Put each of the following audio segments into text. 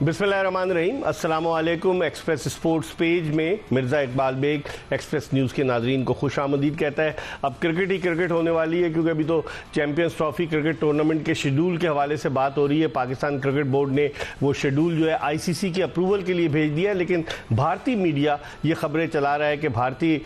बिस्मिल्लाहिर्रहमानिर्रहीम। अस्सलाम वालेकुम। एक्सप्रेस स्पोर्ट्स पेज में मिर्ज़ा इकबाल बेग एक्सप्रेस न्यूज़ के नाजरीन को खुश आमदीद कहता है। अब क्रिकेट ही क्रिकेट होने वाली है, क्योंकि अभी तो चैम्पियंस ट्रॉफी क्रिकेट टूर्नामेंट के शेड्यूल के हवाले से बात हो रही है। पाकिस्तान क्रिकेट बोर्ड ने वो शेड्यूल जो है आईसीसी के अप्रूवल के लिए भेज दिया है, लेकिन भारतीय मीडिया ये खबरें चला रहा है कि भारतीय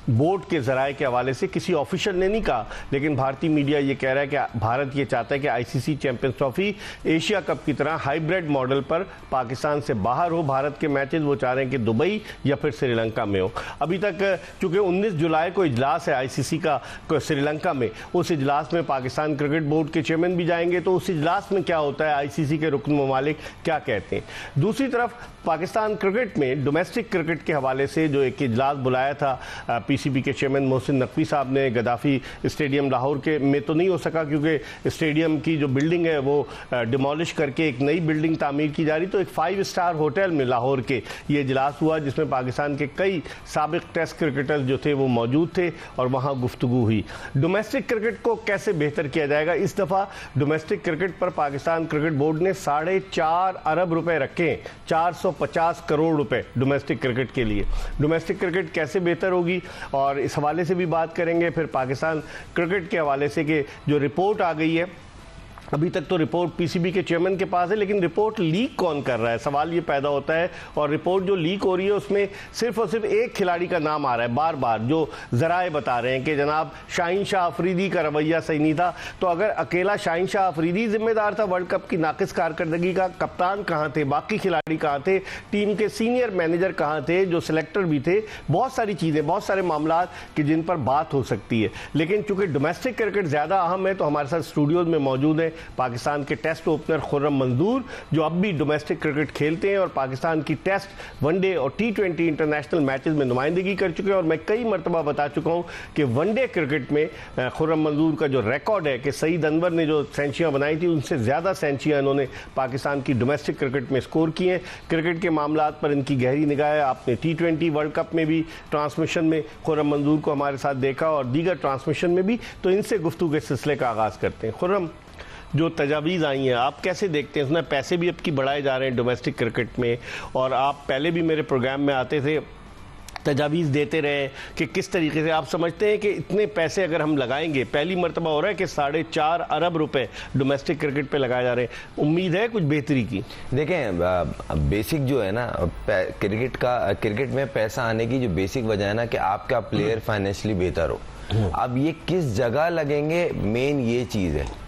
बोर्ड के ज़राए के हवाले से, किसी ऑफिशियल ने नहीं कहा, लेकिन भारतीय मीडिया ये कह रहा है कि भारत ये चाहता है कि ICC champions trophy Asia cup की तरह हाइब्रिड मॉडल पर पाकिस्तान से बाहर हो। भारत के मैचेस वो चाह रहे हैं कि दुबई या फिर श्रीलंका में हो। अभी तक चूँकि 19 जुलाई को इजलास है आईसीसी का श्रीलंका में, उस इजलास में पाकिस्तान क्रिकेट बोर्ड के चेयरमैन भी जाएंगे, तो उस इजलास में क्या होता है, आईसीसी के रुकन ममालिक क्या कहते हैं। दूसरी तरफ पाकिस्तान क्रिकेट में डोमेस्टिक क्रिकेट के हवाले से जो एक इजलास बुलाया था पीसीबी के चेयरमैन मोहसिन नकवी साहब ने, गद्दाफी स्टेडियम लाहौर के में तो नहीं हो सका क्योंकि स्टेडियम की जो बिल्डिंग है वो डिमोलिश करके एक नई बिल्डिंग तामीर की जा रही। तो एक 5 स्टार होटल में लाहौर के ये इजलास हुआ, जिसमें पाकिस्तान के कई साबिक टेस्ट क्रिकेटर्स जो थे वो मौजूद थे और वहाँ गुफ्तगू हुई। डोमेस्टिक क्रिकेट को कैसे बेहतर किया जाएगा। इस दफ़ा डोमेस्टिक क्रिकेट पर पाकिस्तान क्रिकेट बोर्ड ने 4.5 अरब रुपए रखे हैं, 450 करोड़ रुपए डोमेस्टिक क्रिकेट के लिए। डोमेस्टिक क्रिकेट कैसे बेहतर होगी और इस हवाले से भी बात करेंगे। फिर पाकिस्तान क्रिकेट के हवाले से कि जो रिपोर्ट आ गई है, अभी तक तो रिपोर्ट पीसीबी के चेयरमैन के पास है, लेकिन रिपोर्ट लीक कौन कर रहा है, सवाल ये पैदा होता है। और रिपोर्ट जो लीक हो रही है उसमें सिर्फ और सिर्फ एक खिलाड़ी का नाम आ रहा है बार बार, जो ज़राए बता रहे हैं कि जनाब शाहीन शाह अफरीदी का रवैया सही नहीं था। तो अगर अकेला शाहीन शाह अफरीदी जिम्मेदार था वर्ल्ड कप की नाकिस कारकर्दगी का, कप्तान कहाँ थे, बाकी खिलाड़ी कहाँ थे, टीम के सीनियर मैनेजर कहाँ थे, जो सिलेक्टर भी थे, बहुत सारी चीज़ें, बहुत सारे मामला कि जिन पर बात हो सकती है। लेकिन चूंकि डोमेस्टिक क्रिकेट ज़्यादा अहम है, तो हमारे साथ स्टूडियोज में मौजूद है पाकिस्तान के टेस्ट ओपनर खुर्रम मंजूर, जो अब भी डोमेस्टिक क्रिकेट खेलते हैं और पाकिस्तान की टेस्ट, वनडे और T20 इंटरनेशनल मैचेस में नुमाइंदगी कर चुके हैं। और मैं कई मरतबा बता चुका हूं कि वनडे क्रिकेट में खुर्रम मंजूर का जो रिकॉर्ड है कि सईद अनवर ने जो सेंचुरियां बनाई थी, उनसे ज़्यादा सेंचुरियां इन्होंने पाकिस्तान की डोमेस्टिक क्रिकेट में स्कोर की हैं। क्रिकेट के मामला पर इनकी गहरी निगाह है। आपने T20 वर्ल्ड कप में भी ट्रांसमिशन में खुर्रम मंजूर को हमारे साथ देखा और दीगर ट्रांसमिशन में भी। तो इनसे गुफ्तगू के सिलसिले का आगाज़ करते हैं। खुर्रम, जो तजावीज़ आई हैं आप कैसे देखते हैं? उसमें पैसे भी अब की बढ़ाए जा रहे हैं डोमेस्टिक क्रिकेट में, और आप पहले भी मेरे प्रोग्राम में आते थे, तजावीज़ देते रहे कि किस तरीके से आप समझते हैं कि इतने पैसे अगर हम लगाएंगे, पहली मरतबा हो रहा है कि 4.5 अरब रुपए डोमेस्टिक क्रिकेट पे लगाए जा रहे हैं, उम्मीद है कुछ बेहतरी की? देखें, बेसिक जो है ना क्रिकेट में पैसा आने की जो बेसिक वजह है ना कि आपका प्लेयर फाइनेंशियली बेहतर हो। अब ये किस जगह लगेंगे, मेन ये चीज़ है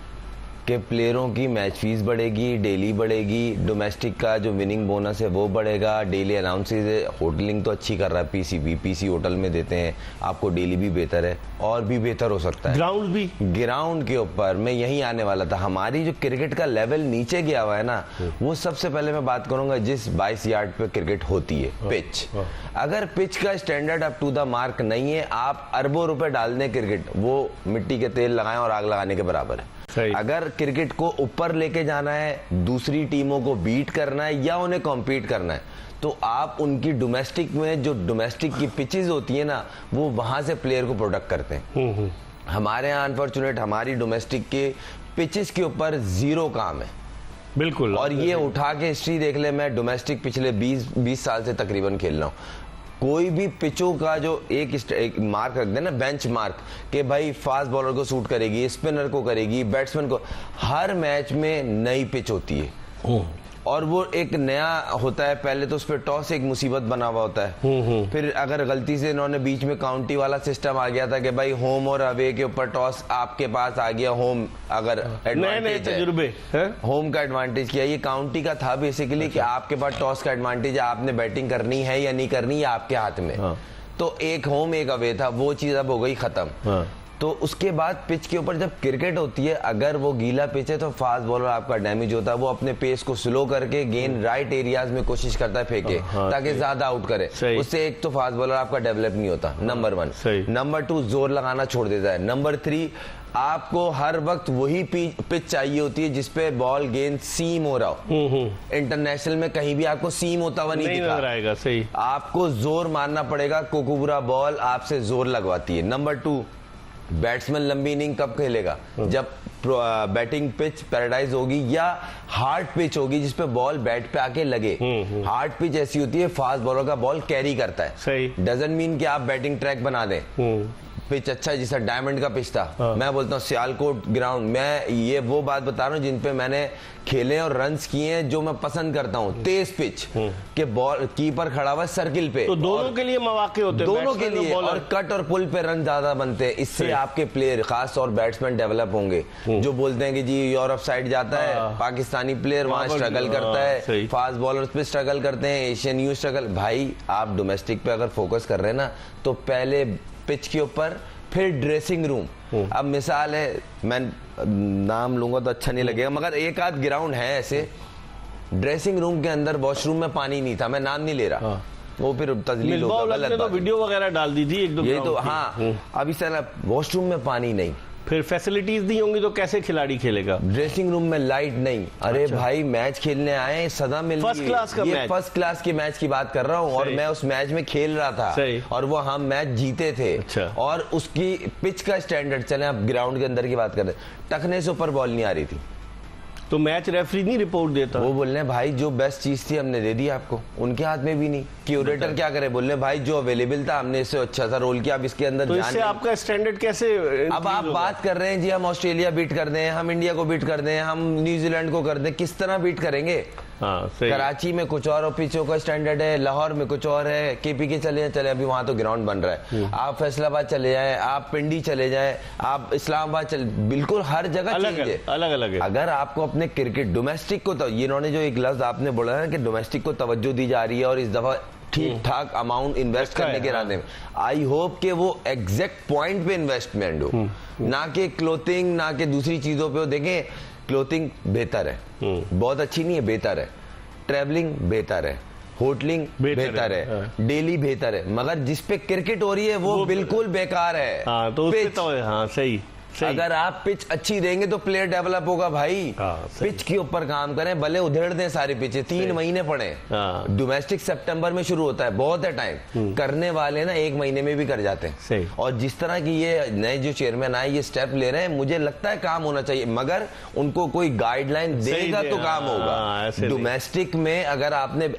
कि प्लेयरों की मैच फीस बढ़ेगी, डेली बढ़ेगी, डोमेस्टिक का जो विनिंग बोनस है वो बढ़ेगा, डेली अलाउंसेज है, होटलिंग तो अच्छी कर रहा है पीसी होटल में देते हैं आपको, डेली भी बेहतर है और भी बेहतर हो सकता है। ग्राउंड भी, ग्राउंड के ऊपर मैं यही आने वाला था। हमारी जो क्रिकेट का लेवल नीचे गया हुआ है ना, वो सबसे पहले मैं बात करूंगा जिस 22 यार्ड पे क्रिकेट होती है, पिच। अगर पिच का standard up to the mark नहीं है, आप अरबों रुपए डाल दें क्रिकेट, वो मिट्टी के तेल लगाएं और आग लगाने के बराबर है। अगर क्रिकेट को ऊपर लेके जाना है, दूसरी टीमों को बीट करना है या उन्हें कॉम्पीट करना है, तो आप उनकी डोमेस्टिक में जो डोमेस्टिक की पिचेस होती है ना, वो वहां से प्लेयर को प्रोटेक्ट करते हैं। हमारे यहाँ अनफॉर्चुनेट हमारी डोमेस्टिक के पिचेस के ऊपर जीरो काम है, बिल्कुल। और ये उठा के हिस्ट्री देख ले, मैं डोमेस्टिक पिछले 20 साल से तकरीबन खेल रहा हूँ। कोई भी पिचों का जो एक मार्क रख देना, बेंच मार्क, कि भाई फास्ट बॉलर को सूट करेगी, स्पिनर को करेगी, बैट्समैन को, हर मैच में नई पिच होती है और वो एक नया होता है। पहले तो उस पर टॉस एक मुसीबत बना हुआ होता है। फिर अगर गलती से इन्होंने बीच में काउंटी वाला सिस्टम आ गया था कि भाई होम और अवे के ऊपर टॉस आपके पास आ गया, होम अगर एडवांटेज तजुर्बे होम का एडवांटेज किया, ये काउंटी का था बेसिकली कि आपके पास टॉस का एडवांटेज है, आपने बैटिंग करनी है या नहीं करनी है आपके हाथ में। तो एक होम एक अवे था, वो चीज अब हो गई खत्म। तो उसके बाद पिच के ऊपर जब क्रिकेट होती है, अगर वो गीला पिच है तो फास्ट बॉलर आपका डैमेज होता है, वो अपने पेस को स्लो करके गेंद राइट एरियाज में कोशिश करता है फेंके ताकि ज्यादा आउट करे। उससे एक तो फास्ट बॉलर आपका डेवलप नहीं होता, नंबर 1। नंबर 2, जोर लगाना छोड़ देता है। नंबर 3, आपको हर वक्त वही पिच चाहिए होती है जिसपे बॉल गेंद सीम हो रहा हो। इंटरनेशनल में कहीं भी आपको सीम होता हुआ नहीं दिखा। सही, आपको जोर मारना पड़ेगा, कोकुबरा बॉल आपसे जोर लगवाती है। नंबर 2, बैट्समैन लंबी इनिंग कब खेलेगा? जब बैटिंग पिच पैराडाइज होगी या हार्ड पिच होगी जिसपे बॉल बैट पे आके लगे। हार्ड पिच ऐसी होती है फास्ट बॉलर का बॉल कैरी करता है, सही डजंट मीन कि आप बैटिंग ट्रैक बना दें। पिच अच्छा है, जैसा डायमंड का पिच था। मैं बोलता हूँ सियालकोट ग्राउंड, मैं ये वो बात बता रहा हूँ जिन पे मैंने खेले और रन्स किए हैं, जो मैं पसंद करता हूँ। तेज पिच के बॉल कीपर खड़ा हुआ सर्किल पे, तो दोनों के लिए मौके होते हैं, दोनों के लिए, और कट और पुल पे रन ज्यादा बनते हैं। इससे आपके प्लेयर खास और बैट्समैन डेवलप होंगे। जो बोलते हैं कि जी यूरोप साइड जाता है पाकिस्तानी प्लेयर, वहां स्ट्रगल करता है, फास्ट बॉलर्स पे स्ट्रगल करते हैं, एशियन यूज स्ट्रगल। भाई आप डोमेस्टिक पे अगर फोकस कर रहे हैं ना, तो पहले पिच के ऊपर, फिर ड्रेसिंग रूम। अब मिसाल है, मैं नाम लूंगा तो अच्छा नहीं लगेगा, मगर एक आध ग्राउंड है ऐसे, ड्रेसिंग रूम के अंदर वॉशरूम में पानी नहीं था, मैं नाम नहीं ले रहा, वो फिर तजलील होगा, गलत तो वीडियो वगैरह डाल दी थी एक दो, ये तो हाँ। अभी सर वॉशरूम में पानी नहीं, फिर फैसिलिटीज नहीं होंगी तो कैसे खिलाड़ी खेलेगा? ड्रेसिंग रूम में लाइट नहीं। अरे अच्छा। भाई मैच खेलने आए, सदा मिल फर्स्ट क्लास का मैच, फर्स्ट क्लास के मैच की बात कर रहा हूँ, और मैं उस मैच में खेल रहा था और वो हम मैच जीते थे। अच्छा। और उसकी पिच का स्टैंडर्ड, चले आप ग्राउंड के अंदर की बात कर रहे, टखने से ऊपर बॉल नहीं आ रही थी, तो मैच रेफरी नहीं रिपोर्ट देता? वो बोल रहे हैं भाई जो बेस्ट चीज थी हमने दे दी आपको, उनके हाथ में भी नहीं। क्यूरेटर क्या करे, बोल रहे भाई जो अवेलेबल था हमने इससे अच्छा सा रोल किया, अब इसके अंदर तो इससे आपका स्टैंडर्ड कैसे? अब आप बात कर रहे हैं जी हम ऑस्ट्रेलिया बीट कर दें, हम इंडिया को बीट कर दें, हम न्यूजीलैंड को कर दें, किस तरह बीट करेंगे? हाँ, कराची में कुछ और पिचों का स्टैंडर्ड है, लाहौर में कुछ और है, केपी के चले अभी वहां तो ग्राउंड बन रहा है। आप फैसलाबाद चले जाएं, आप पिंडी चले जाएं, आप इस्लामाबाद चले, बिल्कुल हर जगह अलग अलग है। अगर आपको अपने क्रिकेट डोमेस्टिक को, तो इन्होंने जो एक लफ्ज आपने बोला है कि डोमेस्टिक को तवज्जो दी जा रही है और इस दफा ठीक ठाक अमाउंट इन्वेस्ट करने के इरादे में, आई होप कि वो एग्जैक्ट पॉइंट पे इन्वेस्टमेंट हो, ना कि क्लोथिंग, ना कि दूसरी चीजों पे हो। देखें क्लोथिंग बेहतर है, बहुत अच्छी नहीं है, बेहतर है, ट्रैवलिंग बेहतर है, होटलिंग बेहतर है, डेली बेहतर है, मगर जिस पे क्रिकेट हो रही है वो बिल्कुल बेकार है। हाँ, तो हाँ, सही। अगर आप पिच अच्छी देंगे तो प्लेयर डेवलप होगा भाई। पिच के ऊपर काम करें, भले उधेड़ दें सारी पिचें, 3 महीने पड़े। डोमेस्टिक सितंबर में शुरू होता है, बहुत है टाइम, करने वाले ना 1 महीने में भी कर जाते हैं। और जिस तरह की ये नए जो चेयरमैन आए ये स्टेप ले रहे हैं, मुझे लगता है काम होना चाहिए, मगर उनको कोई गाइडलाइन देगा तो काम होगा। डोमेस्टिक में अगर आपने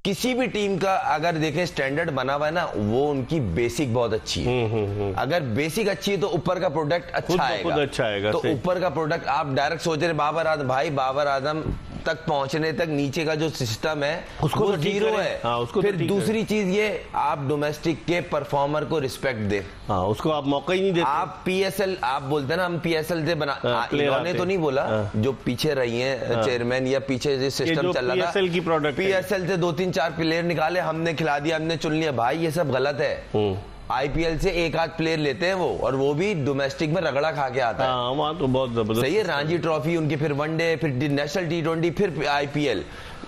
किसी भी टीम का अगर देखें स्टैंडर्ड बना हुआ है ना, वो उनकी बेसिक बहुत अच्छी है। अगर बेसिक अच्छी है तो ऊपर का प्रोडक्ट अच्छा आएगा। तो ऊपर का प्रोडक्ट आप डायरेक्ट सोच रहे बाबर आजम, भाई बाबर आजम तक पहुंचने तक नीचे का जो सिस्टम है उसको तो जीरो है। उसको फिर तो दूसरी चीज ये, आप डोमेस्टिक के परफॉर्मर को रिस्पेक्ट दे, उसको आप मौका ही नहीं देते। आप पीएसएल, आप बोलते हैं ना हम पीएसएल से बना, इन्होंने तो नहीं बोला, जो पीछे रही है चेयरमैन या पीछे जो सिस्टम चल रहा था, पीएसएल से 2-3-4 प्लेयर निकाले, हमने खिला दिया, हमने चुन लिया, भाई ये सब गलत है। आईपीएल से 1-8 प्लेयर लेते हैं वो, और वो भी डोमेस्टिक में रगड़ा खा के आता है। वहाँ तो बहुत जबरदस्त सही है, रणजी ट्रॉफी उनकी, फिर वनडे, फिर नेशनल T20, फिर आईपीएल।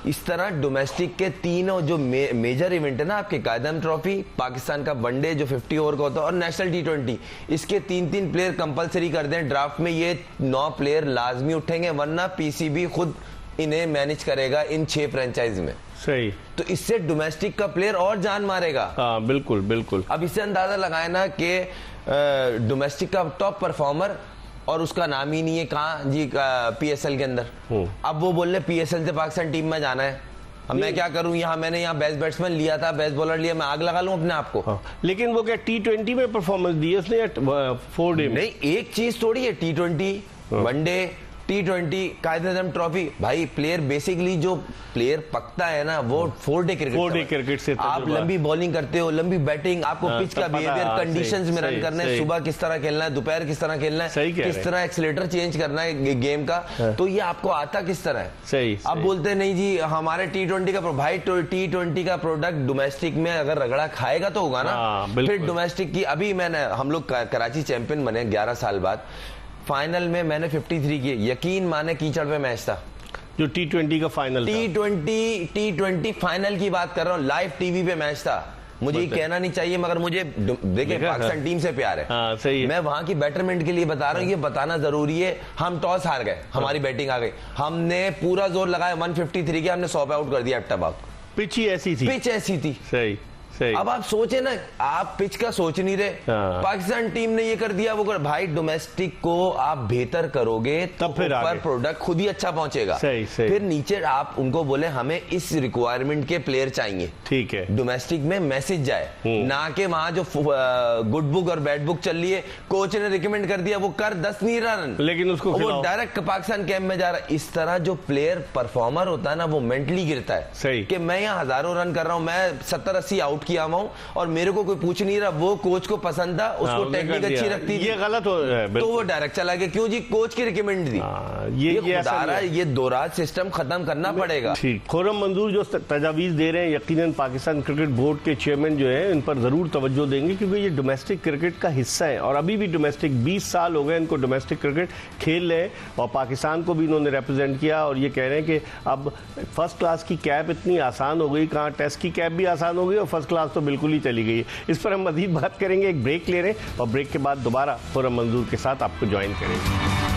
इस तरह डोमेस्टिक के तीनों जो मेजर इवेंट है ना आपके, कायदम ट्रॉफी, पाकिस्तान का वनडे जो 50 ओवर का होता है, और नेशनल T20, इसके 3-3 प्लेयर कंपलसरी कर दें ड्राफ्ट में, ये 9 प्लेयर लाजमी उठेंगे, वरना पीसीबी खुद इन्हें मैनेज करेगा इन 6 फ्रेंचाइज में। सही। तो इससे डोमेस्टिक का प्लेयर और जान मारेगा। हाँ, बिल्कुल बिल्कुल। अब इससे अंदाजा लगाए ना कि डोमेस्टिक का टॉप परफॉर्मर, और उसका नाम ही नहीं है कहाँ जी पीएसएल के अंदर। अब वो बोल रहे पीएसएल से पाकिस्तान टीम में जाना है, अब मैं क्या करूं, मैंने यहाँ बेस्ट बैट्समैन लिया था, बेस्ट बॉलर लिया, मैं आग लगा लूं अपने आप को। हाँ। लेकिन वो क्या T20 में परफॉर्मेंस दी उसने या 4 डे में? नहीं, एक चीज थोड़ी है, T20, वनडे, T20, कायदे-आज़म ट्रॉफी, भाई प्लेयर बेसिकली जो प्लेयर पकता है ना वो 4 डे क्रिकेट से आप लंबी बॉलिंग करते हो, लंबी बैटिंग, आपको पिच का बिहेवियर, कंडीशंस में रन करना है, सुबह किस तरह खेलना है, दोपहर किस तरह खेलना है, किस तरह एक्सीलेटर चेंज करना है गेम का, तो ये आपको आता किस तरह है। सही। अब बोलते नहीं जी हमारे T20 का, भाई T20 का प्रोडक्ट डोमेस्टिक में अगर रगड़ा खाएगा तो होगा ना। फिर डोमेस्टिक की, अभी हम लोग कराची चैंपियन बने 11 साल बाद, फाइनल में मैंने 53 किए, यकीन माने कीचड़ पे मैच था, जो T20 का फाइनल, T20 फाइनल की बात कर रहा हूँ, लाइव टीवी पे मैच था। मुझे ये कहना नहीं चाहिए, मगर मुझे देखिए पाकिस्तान टीम से प्यार है। सही है। मैं वहां की बेटरमेंट के लिए बता रहा हूँ, ये बताना जरूरी है। हम टॉस हार गए, हमारी बैटिंग आ गई, हमने पूरा जोर लगाया, 153 किया, हमने 100 पे आउट कर दिया, एप्टाबाग। पिच ही ऐसी थी, पिच ऐसी थी। सही सही। अब आप सोचे ना, आप पिच का सोच नहीं रहे, पाकिस्तान टीम ने ये कर दिया वो कर, भाई डोमेस्टिक को आप बेहतर करोगे तब फिर ऊपर प्रोडक्ट खुद ही अच्छा पहुंचेगा। सही, सही। फिर नीचे आप उनको बोले हमें इस रिक्वायरमेंट के प्लेयर चाहिए, ठीक है, डोमेस्टिक में मैसेज जाए, ना कि वहां जो गुड बुक और बैड बुक चल रही है, कोच ने रिकमेंड कर दिया वो कर 10 नहीं रन, लेकिन उसको वो डायरेक्ट पाकिस्तान कैंप में जा रहा है। इस तरह जो प्लेयर परफॉर्मर होता है ना, वो मेंटली गिरता है। सही। कि मैं यहाँ हजारों रन कर रहा हूं, मैं 70-80 आउट किया हुआ हूं और मेरे को कोई पूछ नहीं रहा। वो कोच को पसंद था, उसको टेक्निक अच्छी लगती थी, ये गलत हो रहा है, तो वो डायरेक्ट चला गया। क्यों जी? कोच की रिकमेंड दी। ये दोराज सिस्टम खत्म करना पड़ेगा। ठीक। खुर्रम मंजूर जो तजावीज दे रहे हैं, यकीनन पाकिस्तान क्रिकेट बोर्ड के चेयरमैन जो है इन पर जरूर तवज्जो देंगे, क्योंकि ये डोमेस्टिक क्रिकेट का हिस्सा है और अभी भी डोमेस्टिक 20 साल हो गए इनको डोमेस्टिक क्रिकेट खेल रहे हैं और पाकिस्तान को भी इन्होंने रिप्रेजेंट किया। और ये कह रहे हैं कि अब फर्स्ट क्लास की कैप इतनी आसान हो गई, कहाँ टेस्ट की कैप भी आसान हो गई और फर्स्ट क्लास तो बिल्कुल ही चली गई है। इस पर हम मजीद बात करेंगे, एक ब्रेक ले रहे हैं और ब्रेक के बाद दोबारा खुर्रम मंजूर के साथ आपको ज्वाइन करेंगे।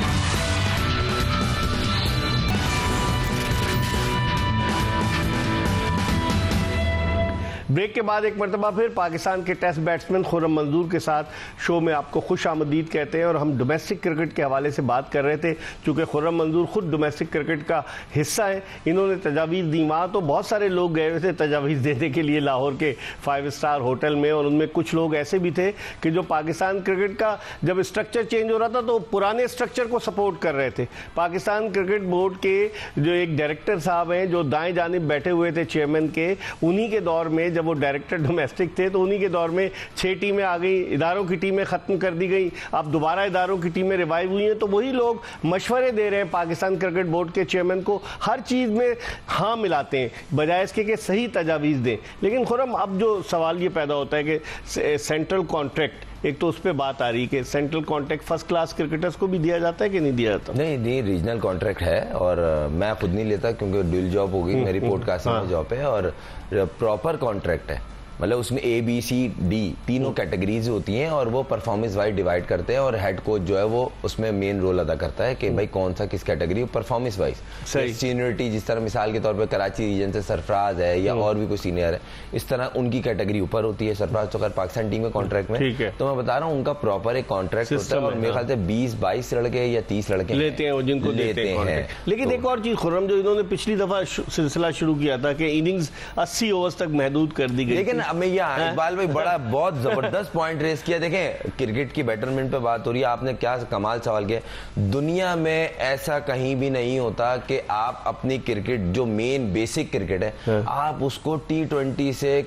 ब्रेक के बाद एक मरतबा फिर पाकिस्तान के टेस्ट बैट्समैन खुर्रम मंजूर के साथ शो में आपको खुश आमदीद कहते हैं। और हम डोमेस्टिक क्रिकेट के हवाले से बात कर रहे थे, चूँकि खुर्रम मंजूर खुद डोमेस्टिक क्रिकेट का हिस्सा है। इन्होंने तजावीज़ दी, वहाँ तो बहुत सारे लोग गए हुए थे तजावीज़ देने के लिए लाहौर के 5 स्टार होटल में, और उनमें कुछ लोग ऐसे भी थे कि जो पाकिस्तान क्रिकेट का जब स्ट्रक्चर चेंज हो रहा था तो पुराने स्ट्रक्चर को सपोर्ट कर रहे थे। पाकिस्तान क्रिकेट बोर्ड के जो एक डायरेक्टर साहब हैं जो दाएँ जानिब बैठे हुए थे चेयरमैन के, उन्हीं के दौर में जब वो डायरेक्टर डोमेस्टिक थे तो उन्हीं के दौर में 6 टीमें आ गई, इदारों की टीमें खत्म कर दी गई, अब दोबारा इदारों की टीमें रिवाइव हुई हैं। तो वही लोग मशवरे दे रहे हैं पाकिस्तान क्रिकेट बोर्ड के चेयरमैन को, हर चीज़ में हाँ मिलाते हैं बजाय इसके कि सही तजावीज़ दें। लेकिन खुर्रम अब जो सवाल ये पैदा होता है कि सेंट्रल कॉन्ट्रैक्ट, एक तो उस पर बात आ रही है कि central contract first class cricketers को भी दिया जाता है कि नहीं दिया जाता? नहीं, रीजनल कॉन्ट्रैक्ट है और मैं खुद नहीं लेता क्योंकि ड्यूल जॉब होगी मेरी, पॉडकास्टिंग में जॉब है और प्रॉपर कॉन्ट्रैक्ट है। मतलब उसमें A-B-C-D तीनों कैटेगरीज होती हैं और वो परफॉर्मेंस वाइज डिवाइड करते हैं और हेड कोच जो है वो उसमें मेन रोल अदा करता है कि भाई कौन सा किस कैटेगरी परफॉर्मेंस वाइज सीनियरिटी, जिस तरह मिसाल के तौर पे कराची रीजन से सरफराज है या और भी कोई सीनियर है, इस तरह उनकी कैटेगरी ऊपर होती है। सरफराज तो अगर पाकिस्तान टीम के कॉन्ट्रैक्ट में, तो मैं बता रहा हूँ उनका प्रॉपर एक कॉन्ट्रैक्ट होता है और मेरे ख्याल से 20-22 लड़के या 30 लड़के लेते हैं जिनको लेते हैं। लेकिन एक और चीज खुर्रम, जो इन्होंने पिछली दफा सिलसिला शुरू किया था कि इनिंग्स 80 ओवर्स तक महदूद कर दी गई, लेकिन अब मैं भाई बड़ा बहुत जबरदस्त पॉइंट रेस किया। देखें, क्रिकेट की बेटरमेंट पे बात हो रही है, आपने क्या कमाल सवाल किया। दुनिया में ऐसा कहीं भी नहीं होता कि आप अपनी क्रिकेट जो मेन बेसिक क्रिकेट है आप उसको T20 से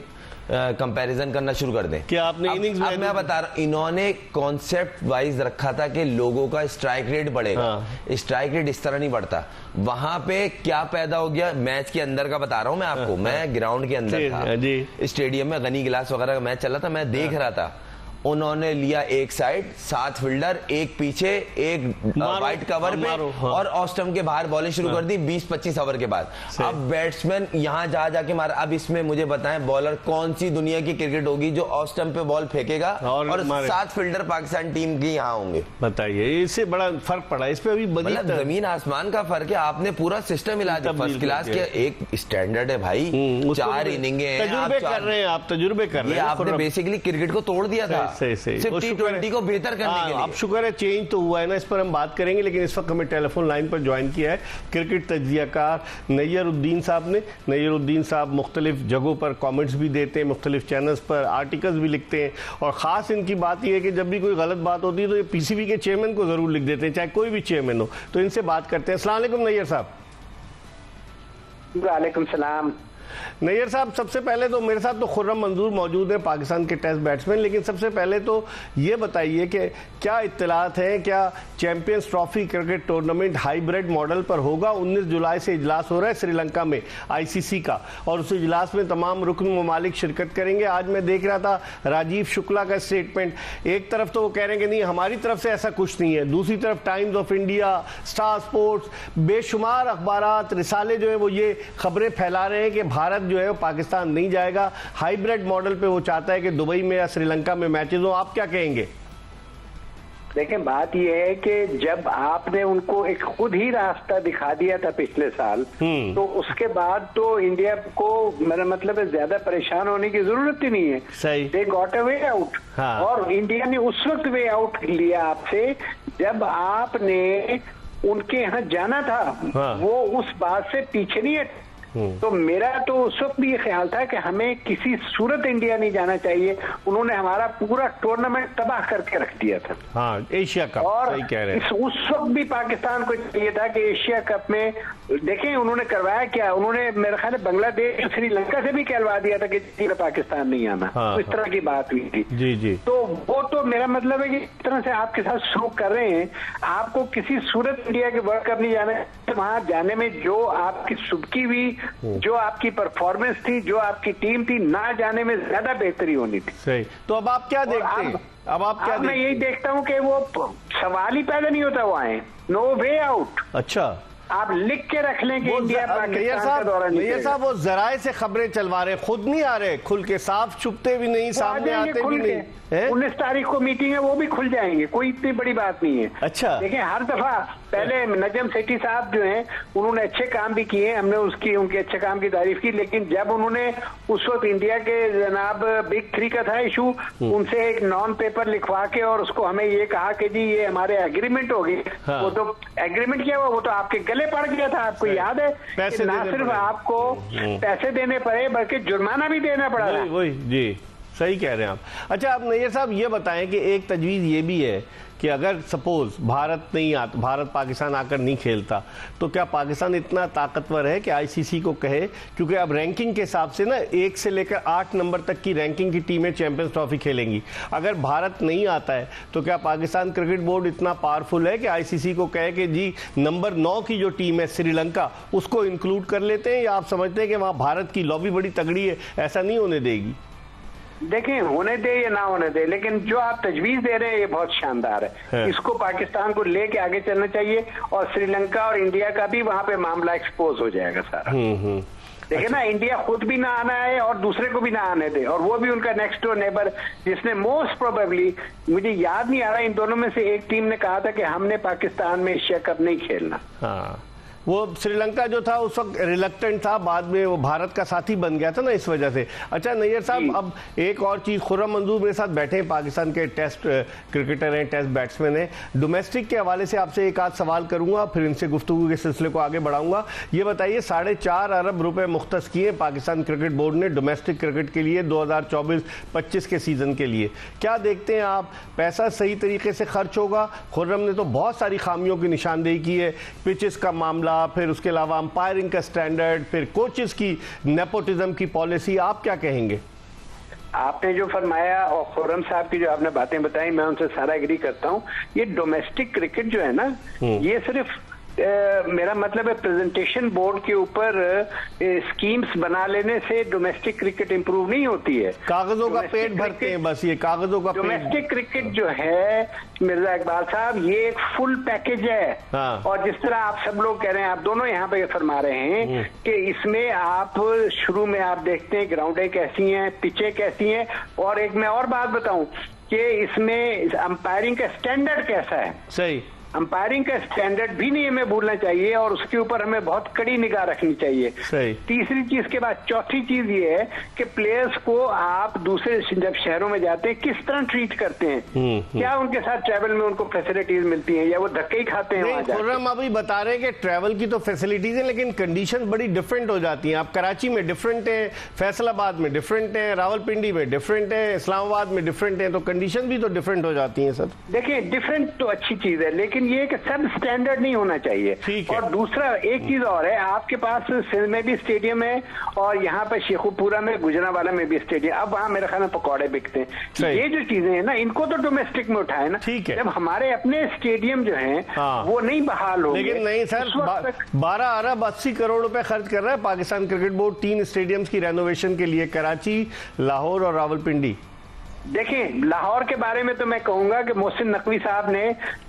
कंपैरिजन करना शुरू कर दें। क्या आपने इनिंग्स में, मैं बता रहा हूं, इन्होंने कॉन्सेप्ट वाइज रखा था कि लोगों का स्ट्राइक रेट बढ़ेगा। स्ट्राइक रेट इस तरह नहीं बढ़ता। वहां पे क्या पैदा हो गया, मैच के अंदर का बता रहा हूं मैं आपको। मैं ग्राउंड के अंदर था, स्टेडियम में गनी गिलास वगैरह का मैच चल रहा था, मैं देख रहा था। उन्होंने लिया एक साइड 7 फील्डर, एक पीछे, एक वाइट कवर पे और ऑफ स्टंप के बाहर बॉलिंग शुरू कर दी 20-25 ओवर के बाद। अब बैट्समैन यहां जा जाके मारा। अब इसमें मुझे बताएं बॉलर कौन सी दुनिया की क्रिकेट होगी जो ऑफ स्टंप पे बॉल फेंकेगा और 7 फील्डर पाकिस्तान टीम के यहाँ होंगे? बताइए, इससे बड़ा फर्क पड़ा। इस पे अभी मतलब जमीन आसमान का फर्क है। आपने पूरा सिस्टम मिला दिया। फर्स्ट क्लास के एक स्टैंडर्ड है भाई, 4 इनिंगे तजुर्बे कर रहे हैं आप, तजुर्बे कर रहे हैं। आपने बेसिकली क्रिकेट को तोड़ दिया था सिर्फ T20 को बेहतर करने के लिए। अब शुक्र है चेंज तो हुआ है ना, इस पर हम बात करेंगे। लेकिन इस वक्त हमें टेलीफोन लाइन पर ज्वाइन किया है क्रिकेट तज्जियाकार नैयरुद्दीन साहब ने। नैयरुद्दीन साहब मुख्तलिफ जगहों पर कमेंट्स भी देते हैं, मुख्तलिफ चैनल्स पर आर्टिकल्स भी लिखते हैं और ख़ास इनकी बात यह है कि जब भी कोई गलत बात होती है तो ये PCB के चेयरमैन को ज़रूर लिख देते हैं, चाहे कोई भी चेयरमैन हो। तो इनसे बात करते हैं। अस्सलाम वालेकुम नैयर साहब। वालेकुम सलाम। नैयर साहब, सबसे पहले तो मेरे साथ तो खुर्रम मंजूर मौजूद है, पाकिस्तान के टेस्ट बैट्समैन। लेकिन सबसे पहले तो ये बताइए कि क्या इत्तलात हैं, क्या champions trophy cricket tournament hybrid model पर होगा? 19 जुलाई से इजलास हो रहा है श्रीलंका में ICC का और उस इजलास में तमाम रुकन ममालिक शिरकत करेंगे। आज मैं देख रहा था राजीव शुक्ला का स्टेटमेंट, एक तरफ तो वो कह रहे हैं कि नहीं हमारी तरफ से ऐसा कुछ नहीं है, दूसरी तरफ times of India, star sports, बेशुमार अखबारात रिसाले जो है वो ये खबरें फैला रहे हैं कि भारत जो है पाकिस्तान नहीं जाएगा, हाइब्रिड मॉडल पे वो चाहता है कि दुबई में या श्रीलंका में मैचेस हो। आप क्या कहेंगे? देखें, बात यह है कि जब आपने उनको एक खुद ही रास्ता दिखा दिया था पिछले साल, तो उसके बाद तो इंडिया को मेरा मतलब है ज्यादा परेशान होने की जरूरत ही नहीं है। सही, they got a way out. और इंडिया ने उस वक्त वे आउट लिया आपसे जब आपने उनके यहाँ जाना था। वो उस बात से पीछे नहीं है। तो मेरा तो उस वक्त भी ये ख्याल था कि हमें किसी सूरत इंडिया नहीं जाना चाहिए। उन्होंने हमारा पूरा टूर्नामेंट तबाह करके रख दिया था। हाँ, एशिया कप, और सही कह रहे हैं। उस वक्त भी पाकिस्तान को चाहिए था कि एशिया कप में देखें उन्होंने करवाया क्या। उन्होंने मेरे ख्याल है बांग्लादेश श्रीलंका से भी कहलवा दिया था कि पाकिस्तान नहीं आना। तो इस तरह की बात हुई थी। जी जी। तो वो तो मेरा मतलब है कि इस तरह से आपके साथ शुरू कर रहे हैं। आपको किसी सूरत इंडिया के वर्ल्ड कप नहीं जाना है। वहां जाने में जो आपकी सुबकी हुई, जो आपकी परफॉर्मेंस थी, जो आपकी टीम थी, ना जाने में ज्यादा बेहतरी होनी थी। सही। तो अब आप क्या देखते हैं? अब आप क्या मैं यही देखता हूं कि वो सवाल ही पैदा नहीं होता। वो आए, नो वे आउट। अच्छा, आप लिख के रख लें कि इंडिया पाकिस्तान का दौरा नहीं नैयर साहब, वो जराए से खबरें चलवा रहे, खुद नहीं आ रहे खुल के, साफ छुपते भी नहीं, सामने आते भी नहीं। 19 तारीख को मीटिंग है, वो भी खुल जाएंगे, कोई इतनी बड़ी बात नहीं है। अच्छा, देखिए हर दफा पहले नजम सेठी साहब जो हैं उन्होंने अच्छे काम भी किए, हमने उनके अच्छे काम की तारीफ की, लेकिन जब उन्होंने उस वक्त इंडिया के जनाब बिग 3 का था इशू, उनसे एक नॉन पेपर लिखवा के और उसको हमें ये कहा कि जी ये हमारे एग्रीमेंट हो गई। वो तो एग्रीमेंट क्या हुआ, वो तो आपके गले पड़ गया था। आपको याद है कि ना सिर्फ आपको पैसे देने पड़े बल्कि जुर्माना भी देना पड़ा। वही जी, सही कह रहे हैं आप। अच्छा, अब नैयर साहब ये बताएं कि एक तजवीज़ ये भी है कि अगर सपोज भारत नहीं आता, भारत पाकिस्तान आकर नहीं खेलता, तो क्या पाकिस्तान इतना ताकतवर है कि आईसीसी को कहे, क्योंकि अब रैंकिंग के हिसाब से ना 1 से लेकर 8 नंबर तक की रैंकिंग की टीमें चैंपियंस ट्रॉफी खेलेंगी। अगर भारत नहीं आता है तो क्या पाकिस्तान क्रिकेट बोर्ड इतना पावरफुल है कि आईसीसी को कहे कि जी नंबर 9 की जो टीम है श्रीलंका, उसको इंक्लूड कर लेते हैं, या आप समझते हैं कि वहाँ भारत की लॉबी बड़ी तगड़ी है, ऐसा नहीं होने देगी? देखें, होने दे या ना होने दे, लेकिन जो आप तजवीज दे रहे हैं ये बहुत शानदार है। इसको पाकिस्तान को लेके आगे चलना चाहिए और श्रीलंका और इंडिया का भी वहां पे मामला एक्सपोज हो जाएगा सारा। देखिए ना, इंडिया खुद भी ना आना है और दूसरे को भी ना आने दे, और वो भी उनका नेक्स्ट डोर नेबर, जिसने मोस्ट प्रोबेबली, मुझे याद नहीं आ रहा, इन दोनों में से एक टीम ने कहा था कि हमने पाकिस्तान में एशिया कप नहीं खेलना। हाँ, वो श्रीलंका जो था उस वक्त रिलक्टेंट था, बाद में वो भारत का साथी बन गया था ना, इस वजह से। अच्छा नैयर साहब, अब एक और चीज़, खुर्रम मंजूर मेरे साथ बैठे हैं, पाकिस्तान के टेस्ट क्रिकेटर हैं, टेस्ट बैट्समैन हैं। डोमेस्टिक के हवाले से आपसे एक आध सवाल करूंगा, फिर इनसे गुफ्तगू के सिलसिले को आगे बढ़ाऊंगा। ये बताइए, 4.5 अरब रुपए मुख्तस किए पाकिस्तान क्रिकेट बोर्ड ने डोमेस्टिक क्रिकेट के लिए 2024-25 के सीजन के लिए। क्या देखते हैं आप, पैसा सही तरीके से खर्च होगा? खुर्रम ने तो बहुत सारी खामियों की निशानदेही की है, पिचेस का मामला, फिर उसके अलावा अंपायरिंग का स्टैंडर्ड, फिर कोचेस की नेपोटिज्म की पॉलिसी, आप क्या कहेंगे? आपने जो फरमाया और खुर्रम साहब की जो आपने बातें बताई, मैं उनसे सारा एग्री करता हूं। ये डोमेस्टिक क्रिकेट जो है ना, ये सिर्फ मेरा मतलब है प्रेजेंटेशन बोर्ड के ऊपर स्कीम्स बना लेने से डोमेस्टिक क्रिकेट इंप्रूव नहीं होती है। कागजों का पेट भरते हैं बस, ये कागजों का। डोमेस्टिक क्रिकेट जो है मिर्जा इकबाल साहब, ये एक फुल पैकेज है। हाँ। और जिस तरह आप सब लोग कह रहे हैं, आप दोनों यहाँ पे फरमा रहे हैं कि इसमें आप शुरू में आप देखते हैं ग्राउंडें कैसी हैं, पिचें कैसी हैं, और एक मैं और बात बताऊं कि इसमें अंपायरिंग का स्टैंडर्ड कैसा है। सही, अंपायरिंग का स्टैंडर्ड भी नहीं हमें भूलना चाहिए और उसके ऊपर हमें बहुत कड़ी निगाह रखनी चाहिए। सही। तीसरी चीज के बाद चौथी चीज ये है कि प्लेयर्स को आप दूसरे जब शहरों में जाते हैं किस तरह ट्रीट करते हैं, क्या उनके साथ ट्रैवल में उनको फैसिलिटीज मिलती हैं या वो धक्के ही खाते हैं? नहीं, खुर्रम अभी बता रहे हैं कि ट्रैवल की तो फैसिलिटीज है, लेकिन कंडीशन बड़ी डिफरेंट हो जाती हैं। आप कराची में डिफरेंट है, फैसलाबाद में डिफरेंट है, रावलपिंडी में डिफरेंट है, इस्लामाबाद में डिफरेंट है, तो कंडीशन भी तो डिफरेंट हो जाती है सर। देखिए, डिफरेंट तो अच्छी चीज है, लेकिन ये कि सब स्टैंडर्ड नहीं होना चाहिए। और दूसरा एक चीज और है, आपके पास सिंध में भी स्टेडियम है और यहाँ पर शेखुपुरा में, गुजरांवाला में भी स्टेडियम। अब वहाँ मेरे ख्याल में पकौड़े बिकते हैं। ये जो चीजें हैं ना, इनको तो डोमेस्टिक में उठाए ना। जब हमारे अपने स्टेडियम जो हैं वो नहीं बहाल हो, लेकिन नहीं सर, 12 अरब 80 करोड़ रुपए खर्च कर रहा है पाकिस्तान क्रिकेट बोर्ड 3 स्टेडियम्स की रेनोवेशन के लिए, कराची, लाहौर और रावलपिंडी। देखें, लाहौर के बारे में तो मैं कहूंगा कि मोहसिन नकवी साहब ने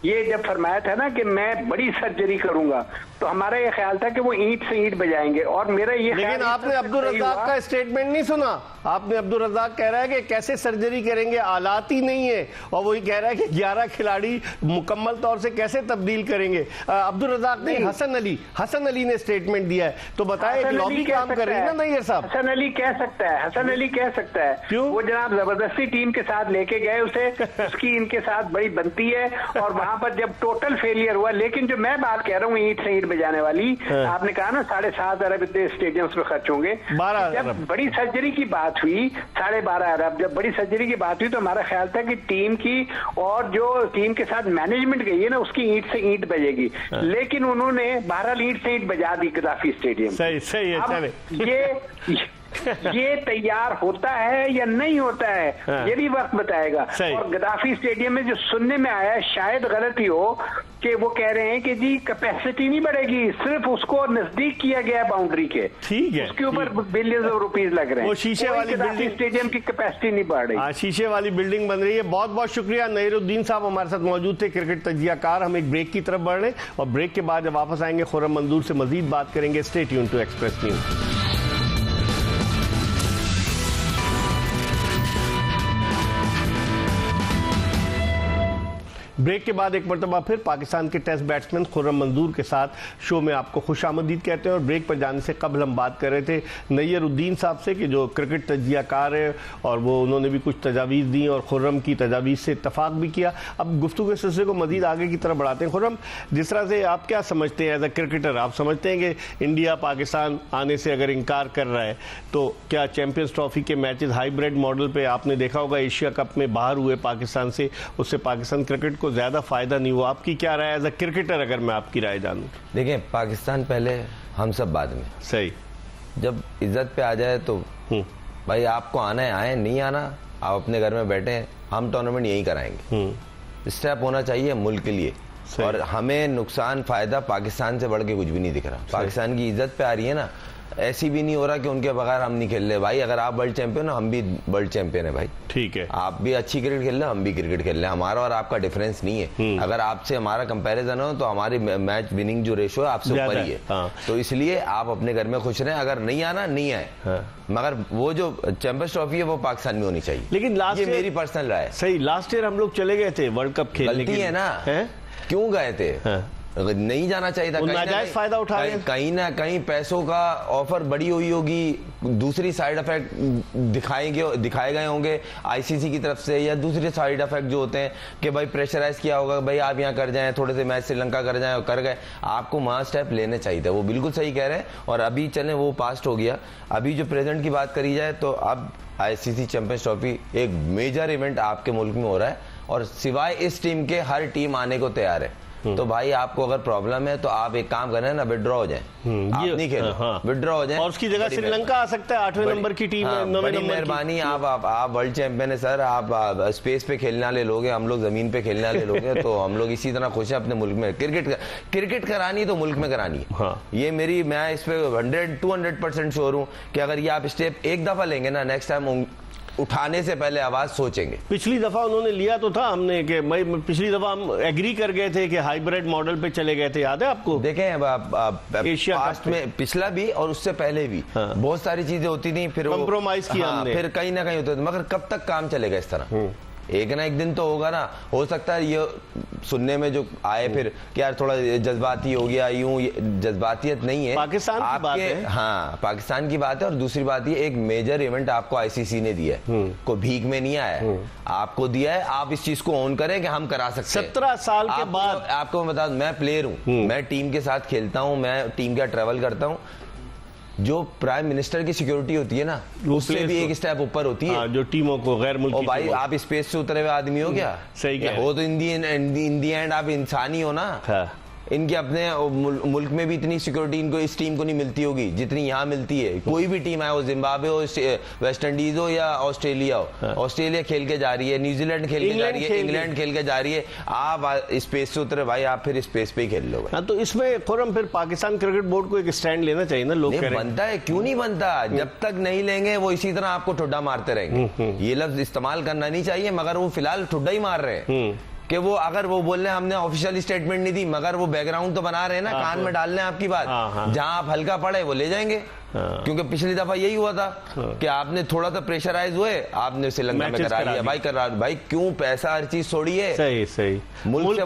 ये जब फरमाया था ना कि मैं बड़ी सर्जरी करूंगा, तो हमारा ये ख्याल था कि वो ईंट से ईंट बजाएंगे। और मेरा ये लेकिन आपने अब्दुल रज़ाक का स्टेटमेंट नहीं सुना। आपने अब्दुल रज़ाक कह रहा है कि कैसे सर्जरी करेंगे, आलात ही नहीं है, और वही कह रहा है कि 11 खिलाड़ी मुकम्मल तौर से कैसे तब्दील करेंगे। अब्दुल रज़ाक ने हसन अली ने स्टेटमेंट दिया है, तो बताए लॉबी काम कर रही है ना नैयर साहब। हसन अली कह सकता है, हसन अली कह सकता है। क्यों? वो जनाब जबरदस्ती टीम के साथ लेके गए उसे, उसकी इनके साथ बड़ी बनती है, और वहां पर जब टोटल फेलियर हुआ। लेकिन जो मैं बात कह रहा हूँ ईंट से ईंट बजाने वाली, आपने कहा ना 7.5 अरब स्टेडियम्स में खर्च होंगे। 12 जब अरब बड़ी सर्जरी की बात हुई, 12.5 अरब, जब बड़ी सर्जरी की बात हुई तो हमारा ख्याल था कि टीम की और जो टीम के साथ मैनेजमेंट गई है ना, उसकी ईंट से ईंट बजेगी। लेकिन उन्होंने 12 ईंट से ईंट बजा दी गद्दाफी स्टेडियम। सही है, चले। ये तैयार होता है या नहीं होता है, ये भी वक्त बताएगा। और गद्दाफी स्टेडियम में जो सुनने में आया, शायद गलती हो, कि वो कह रहे हैं कि जी कैपेसिटी नहीं बढ़ेगी, सिर्फ उसको नजदीक किया गया बाउंड्री के, ठीक है, उसके ऊपर बिलियंस ऑफ रुपीज लग रहे हैं। वो शीशे वाली बिल्डिंग, स्टेडियम की कैपेसिटी नहीं बढ़ रही। शीशे वाली बिल्डिंग बन रही है। बहुत बहुत शुक्रिया। नईरुद्दीन साहब हमारे साथ मौजूद थे, क्रिकेट तजियाकार। हम एक ब्रेक की तरफ बढ़ रहे हैं, और ब्रेक के बाद जब वापस आएंगे खुर्रम मंजूर से मजीद बात करेंगे। Stay tune to Express News. Break के बाद एक मरतबा फिर पाकिस्तान के टेस्ट बैट्समैन खुर्रम मंजूर के साथ शो में आपको खुशामदीद कहते हैं। और ब्रेक पर जाने से कबल हम बात कर रहे थे नईरुद्दीन साहब से कि जो क्रिकेट तजियाकार है, और वो उन्होंने भी कुछ तजावीज़ दी और खुर्रम की तजावीज़ से इत्तफाक भी किया। अब गुफ्तगू के सिलसिले को मजीद आगे की तरफ बढ़ाते हैं। खुर्रम, जिस तरह से आप क्या समझते हैं एज अ क्रिकेटर, आप समझते हैं कि इंडिया पाकिस्तान आने से अगर इनकार कर रहा है तो क्या चैंपियंस ट्रॉफी के मैचेस हाइब्रिड मॉडल पे आपने देखा होगा एशिया कप में बाहर हुए पाकिस्तान से, उससे पाकिस्तान क्रिकेट को ज्यादा फायदा नहीं हुआ? आपकी क्या राय एज अ क्रिकेटर, अगर मैं आपकी राय जानूं? देखिए, पाकिस्तान पहले, हम सब बाद में। सही। जब इज्जत पे आ जाए तो भाई आपको आना है आए, नहीं आना आप अपने घर में बैठे हैं, हम टूर्नामेंट यही कराएंगे। स्टेप होना चाहिए मुल्क के लिए, और हमें नुकसान फायदा पाकिस्तान से बढ़ के कुछ भी नहीं दिख रहा। पाकिस्तान की इज्जत पे आ रही है ना, ऐसी भी नहीं हो रहा कि उनके बगैर हम नहीं खेल रहे। भाई अगर आप वर्ल्ड चैंपियन हो, हम भी वर्ल्ड चैंपियन है भाई, ठीक है। आप भी अच्छी क्रिकेट खेल रहे हो, हम भी क्रिकेट खेल रहे हैं। हमारा और आपका डिफरेंस नहीं है। अगर आपसे हमारा कंपैरिजन हो तो हमारी मैच विनिंग जो रेशो है आपसे ऊपर ही है। तो इसलिए आप अपने घर में खुश रहें। अगर नहीं आना नहीं आए, मगर वो जो चैंपियंस ट्रॉफी है वो पाकिस्तान में होनी चाहिए। लेकिन लास्ट ये मेरी पर्सनल राय है। सही, लास्ट ईयर हम लोग चले गए थे वर्ल्ड कप खेलने के लिए, है ना? क्यों गए थे? नहीं जाना चाहिए था। नाजायज फायदा उठा रहे हैं। कहीं ना कहीं पैसों का ऑफर बड़ी हुई होगी, दूसरी साइड इफेक्ट दिखाए गए होंगे आईसीसी की तरफ से, या दूसरे साइड इफेक्ट जो होते हैं कि भाई प्रेशराइज किया होगा, भाई आप यहाँ कर जाएं, थोड़े से मैच श्रीलंका कर जाएं, और कर गए। आपको वहां स्टेप लेने चाहिए था। वो बिल्कुल सही कह रहे हैं। और अभी चले, वो पास्ट हो गया। अभी जो प्रेजेंट की बात करी जाए तो अब आईसीसी चैंपियंस ट्रॉफी एक मेजर इवेंट आपके मुल्क में हो रहा है, और सिवाय इस टीम के हर टीम आने को तैयार है। तो भाई आपको अगर प्रॉब्लम है तो आप एक काम करें ना, विड्रॉ हो जाए, आप नहीं खेलो, विड्रॉ हो जाए, और उसकी जगह श्रीलंका आ सकता है 8वें नंबर की टीम है। बड़ी मेहरबानी, आप वर्ल्ड चैंपियन है सर, आप स्पेस पे खेलने वाले लोग हैं, हम लोग जमीन पे खेलने वाले लोग हैं। तो हम लोग इसी तरह खुश हैं अपने मुल्क में। क्रिकेट करानी तो मुल्क में करानी है। ये मेरी, मैं इस पे 100-200% श्योर हूँ कि अगर ये आप स्टेप एक दफा लेंगे ना, नेक्स्ट टाइम उठाने से पहले आवाज सोचेंगे। पिछली दफा उन्होंने लिया तो था हमने कि पिछली दफा हम एग्री कर गए थे कि हाइब्रिड मॉडल पे चले गए थे, याद है आपको? देखें एशिया पास्ट में, पिछला भी और उससे पहले भी बहुत सारी चीजें होती थी, फिर कॉम्प्रोमाइज किया हमने, फिर कहीं ना कहीं होते थे। मगर कब तक काम चलेगा इस तरह? एक ना एक दिन तो होगा ना। हो सकता है ये सुनने में जो आए फिर कि यार थोड़ा जज्बाती हो गया, यूं, जज्बातियत नहीं है, पाकिस्तान की बात है। हाँ, पाकिस्तान की बात है। और दूसरी बात ये, एक मेजर इवेंट आपको आईसीसी ने दिया है, को भीख में नहीं आया है, आपको दिया है। आप इस चीज को ऑन करें कि हम करा सकते हैं। 17 साल के बाद आपको बता दूं, मैं प्लेयर हूं, मैं टीम के साथ खेलता हूं, मैं टीम का ट्रेवल करता हूं। जो प्राइम मिनिस्टर की सिक्योरिटी होती है ना, उससे भी एक स्टेप ऊपर होती है। जो टीमों को, गैर मुल्की भाई आप स्पेस से उतरे हुए आदमी हो क्या? सही क्या हो तो इन दी एंड आप इंसान ही हो ना। इनके अपने मुल्क में भी इतनी सिक्योरिटी इनको, इस टीम को नहीं मिलती होगी जितनी यहाँ मिलती है। कोई भी टीम है, वो जिम्बाब्वे हो, वेस्ट इंडीज हो या ऑस्ट्रेलिया हो, ऑस्ट्रेलिया खेल के जा रही है, न्यूजीलैंड खेल के जा रही है, इंग्लैंड खेल के जा रही है। आप स्पेस से उतरे भाई, आप फिर स्पेस पे ही खेल लो। तो इसमें खुर्रम फिर पाकिस्तान क्रिकेट बोर्ड को एक स्टैंड लेना चाहिए ना। लोग बनता है, क्यों नहीं बनता? जब तक नहीं लेंगे वो इसी तरह आपको ठुड्डा मारते रहेंगे। ये लफ्ज इस्तेमाल करना नहीं चाहिए, मगर वो फिलहाल ठुड्डा ही मार रहे हैं कि वो अगर वो बोल रहे हैं हमने ऑफिशियल स्टेटमेंट नहीं दी, मगर वो बैकग्राउंड तो बना रहे हैं ना, कान में डाल रहे हैं आपकी बात, जहां आप हल्का पड़े वो ले जाएंगे। क्योंकि पिछली दफा यही हुआ था कि आपने थोड़ा सा प्रेशराइज हुए, आपने श्रीलंका में करा लिया। भाई करा, भाई क्यों पैसा हर चीज छोड़िए। सही सही, मुल्क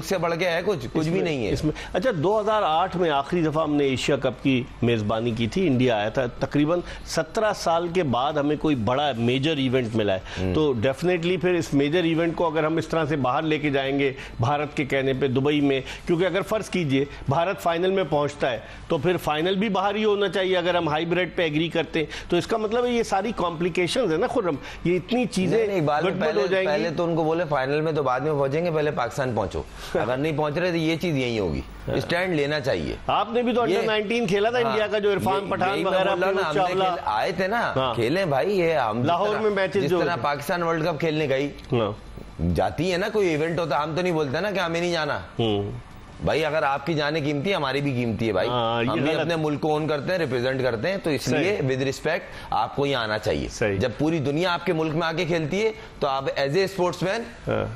से बढ़ के है कुछ भी नहीं है इसमें। अच्छा, 2008 में आखिरी दफा हमने एशिया कप की मेजबानी की थी, इंडिया आया था। तकरीबन 17 साल के बाद हमें कोई बड़ा मेजर इवेंट मिला है। तो डेफिनेटली फिर इस मेजर इवेंट को अगर हम इस तरह से बाहर लेके जाएंगे भारत के कहने पे दुबई में, क्योंकि अगर फर्ज कीजिए भारत फाइनल में पहुंचता है तो फिर फाइनल भी बाहर ही होना चाहिए। अगर हम हाइब्रिड पे एग्री करते हैं तो इसका मतलब है ये सारी कॉम्प्लिकेशंस है ना खुर्रम, ये इतनी चीजें गड़बड़ हो जाएंगी। पहले तो उनको बोले फाइनल में तो बाद में पहुंचेंगे, पहले पाकिस्तान पहुंचो। अगर नहीं पहुंच रहे तो ये चीज यही होगी, स्टैंड लेना चाहिए। आपने भी तो अंडर 19 खेला था इंडिया का, जो इरफान पठान वगैरह आए थे ना, खेले भाई। ये हम लाहौर में मैचेस जिस तरह पाकिस्तान वर्ल्ड कप खेलने गई जाती है ना, कोई इवेंट होता, हम तो नहीं बोलते ना कि हमें नहीं जाना। भाई अगर आपकी जाने कीमती है, हमारी भी कीमती है भाई। हम भी अपने मुल्क को ओन करते हैं, रिप्रेजेंट करते हैं, तो इसलिए विद रिस्पेक्ट आपको ही आना चाहिए। जब पूरी दुनिया आपके मुल्क में आके खेलती है तो आप एज ए स्पोर्ट्समैन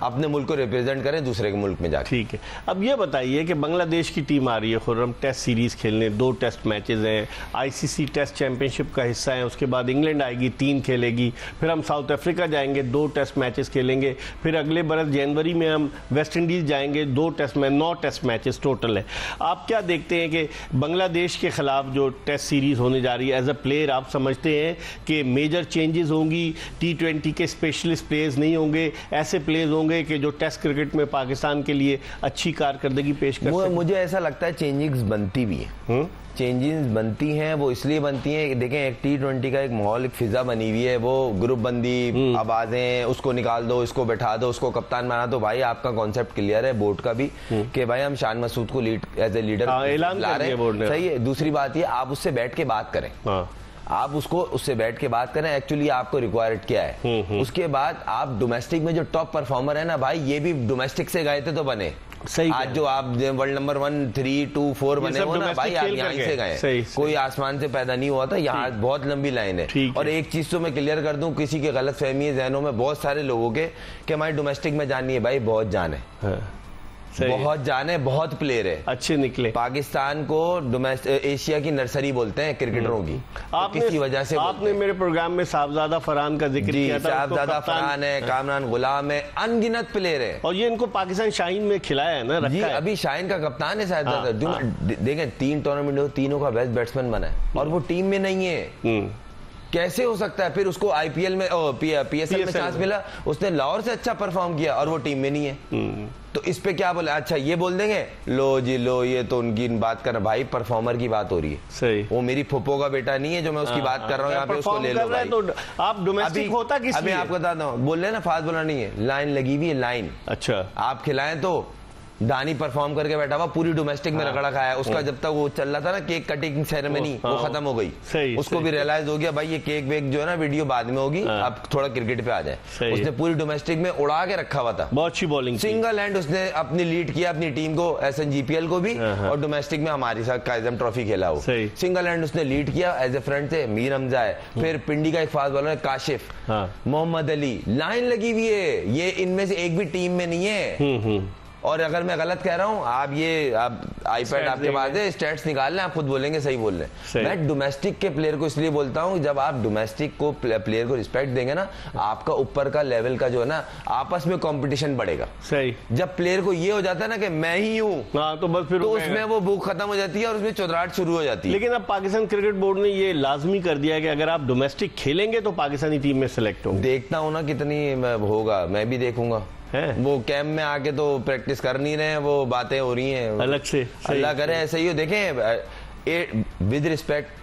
अपने मुल्क को रिप्रेजेंट करें दूसरे के मुल्क में जाके। ठीक है, अब ये बताइए कि बांग्लादेश की टीम आ रही है खुर्रम टेस्ट सीरीज खेलने, 2 टेस्ट मैचेस हैं, आईसीसी टेस्ट चैंपियनशिप का हिस्सा है। उसके बाद इंग्लैंड आएगी, 3 खेलेगी, फिर हम साउथ अफ्रीका जाएंगे, 2 टेस्ट मैचेस खेलेंगे, फिर अगले बरस जनवरी में हम वेस्ट इंडीज जाएंगे, 2 टेस्ट में 9 टेस्ट मैचेस टोटल है। आप क्या देखते हैं कि बांग्लादेश के खिलाफ जो टेस्ट सीरीज होने जा रही है, एज अ प्लेयर आप समझते हैं कि मेजर चेंजेस होंगी, T20 के स्पेशलिस्ट प्लेयर्स नहीं होंगे, ऐसे प्लेयर्स होंगे कि जो टेस्ट क्रिकेट में पाकिस्तान के लिए अच्छी कारकर्दगी पेश कर सकें? मुझे ऐसा लगता है चेंजेस बनती भी है। चेंजेस बनती हैं, वो इसलिए बनती हैं, देखें एक T20 का एक माहौल, एक फिजा बनी हुई है, वो ग्रुप बंदी, आवाजें, उसको निकाल दो, इसको बैठा दो, उसको कप्तान बना दो। भाई आपका कॉन्सेप्ट क्लियर है बोर्ड का भी कि भाई हम शान मसूद को लीड एज ए लीडर ला रहे हैं, सही है। दूसरी बात ये, आप उससे बैठ के बात करें, आप उससे बैठ के बात करें एक्चुअली आपको रिक्वायर्ड क्या है। उसके बाद आप डोमेस्टिक में जो टॉप परफॉर्मर है ना भाई, ये भी डोमेस्टिक से गए थे तो बने। सही आज जो आप वर्ल्ड नंबर 1, 3, 2, 4 बने हो ना भाई, आप यहाँ से गए, कोई आसमान से पैदा नहीं हुआ था। यहाँ बहुत लंबी लाइन है। और एक चीज तो मैं क्लियर कर दूं, किसी की गलत फहमी है जहनों में बहुत सारे लोगों के कि हमारी डोमेस्टिक में जानी है। भाई बहुत जान है, बहुत जाने, बहुत प्लेयर है, अच्छे निकले। पाकिस्तान को एशिया की नर्सरी बोलते हैं क्रिकेटरों की। आपने किसी वजह से आपने मेरे प्रोग्राम में साहबजादा फरहान का जिक्र किया था। साहबजादा फरहान है, कामरान गुलाम है, अनगिनत प्लेयर है। और ये इनको पाकिस्तान शाहीन में खिलाया है ना, रखा है। अभी शाहीन का कप्तान है साहबजादा। देखें 3 टूर्नामेंट हो, तीनों का बेस्ट बैट्समैन बना है और वो टीम में नहीं है। कैसे हो सकता है? फिर उसको आईपीएल में पीएसएल में चांस मिला, उसने लाहौर से अच्छा परफॉर्म किया और वो टीम में नहीं है। तो इस पे क्या बोले? अच्छा ये बोल देंगे लो जी लो, ये तो उनकी बात कर, भाई परफॉर्मर की बात हो रही है। सही, वो मेरी फुप्पो का बेटा नहीं है जो मैं उसकी बात कर रहा हूँ यहाँ पे, उसको ले लो भाई। तो आप डोमेस्टिक होता किस लिए? अभी आपको बताता हूँ, बोल रहे ना फास्ट बॉलर नहीं है, लाइन लगी हुई है, लाइन। अच्छा, आप खिलाएं तो दानी परफॉर्म करके बैठा हुआ, पूरी डोमेस्टिक में रगड़ा खाया। उसका जब तक वो चल रहा था ना केक कटिंग सेरेमनी, वो खत्म हो गई। उसको भी रियलाइज हो गया भाई ये केक वेक जो है ना वीडियो बाद में होगी, अब थोड़ा क्रिकेट पे आ जाए। उसने पूरी डोमेस्टिक में उड़ा के रखा हुआ था, बहुत अच्छी बॉलिंग, सिंगल हैंड उसने अपनी लीड किया अपनी टीम को, SNGPL को भी, और डोमेस्टिक में हमारे साथ कायजम ट्रॉफी खेला हो, सिंगल हैंड उसने लीड किया एज ए फ्रंट से। मीर हमजा है, फिर पिंडी का एक फास्ट बॉलर है काशिफ, मोहम्मद अली, लाइन लगी हुई है। ये इनमें से एक भी टीम में नहीं है। और अगर मैं गलत कह रहा हूं, आप आईपैड आपके पास है, स्टैट्स निकाल लें, आप खुद बोलेंगे सही बोल रहे। मैं डोमेस्टिक के प्लेयर को इसलिए बोलता हूं, जब आप डोमेस्टिक को प्लेयर को रिस्पेक्ट देंगे ना, आपका ऊपर का लेवल का जो है ना, आपस में कंपटीशन बढ़ेगा। सही, जब प्लेयर को ये हो जाता है ना कि मैं ही हूं, तो बस फिर तो उसमें वो भूख खत्म हो जाती है और उसमें चौधराहट शुरू हो जाती है। लेकिन अब पाकिस्तान क्रिकेट बोर्ड ने ये लाजमी कर दिया है कि अगर आप डोमेस्टिक खेलेंगे तो पाकिस्तानी टीम में सिलेक्ट होंगे। देखता हूं ना कितनी होगा, मैं भी देखूंगा। वो कैंप में आके तो प्रैक्टिस कर नहीं रहे हैं, वो बातें हो रही हैं अलग से। अल्लाह करे ऐसे ही हो। देखें विद रिस्पेक्ट,